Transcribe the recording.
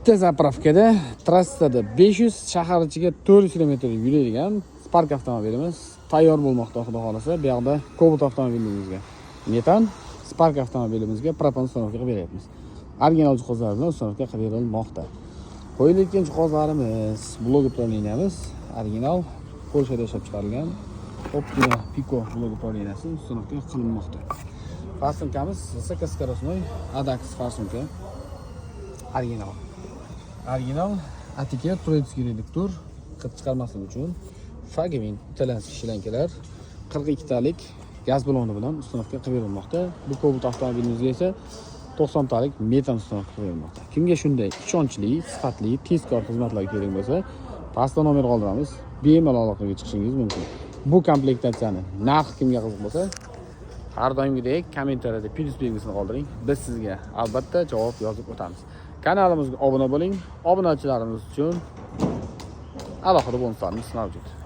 bitta zapravkada trassada 500, shahar ichiga 400 km yuradigan Spark avtomobilimiz tayyor bo'lmoqda, xudo xolasa. Bu yerda Cobalt avtomobilimizga metan, Spark avtomobilimizga propan uстановка beryapmiz. Original jihozlar bilan uстановка qilib berilmoqda. Qo'yilgan jihozlarimiz, blok upravleniyamiz original Polshada ishlab chiqarilgan Optima Pico blok upravleniyasi uстановка qilinmoqda. Farsunkamiz высокоскоростной ADAX farsunka. Original etiket proyektiv reduktor qilib chiqarmaslik uchun Fagevin italansiz shlankalar 42 talik gaz baloni bilan uстановка qilib berilmoqda. Bu Cobalt avtomobilimizga esa 90 talik metan uстановка qilib berilmoqda. Kimga shunday ishonchli, sifatli, tezkor xizmatlar kerak bo'lsa, pastda nomer qoldiramiz. Bemalol aloqaga chiqishingiz mumkin. Bu komplektatsiyani narxi kimga qiziq bo'lsa, har doimgidek kommentariyada plus belgisini qoldiring. Biz sizga albatta javob yozib o'tamiz. Kanalimizga obuna bo'ling. Obunachilarimiz uchun alohida bonuslarimiz mavjud.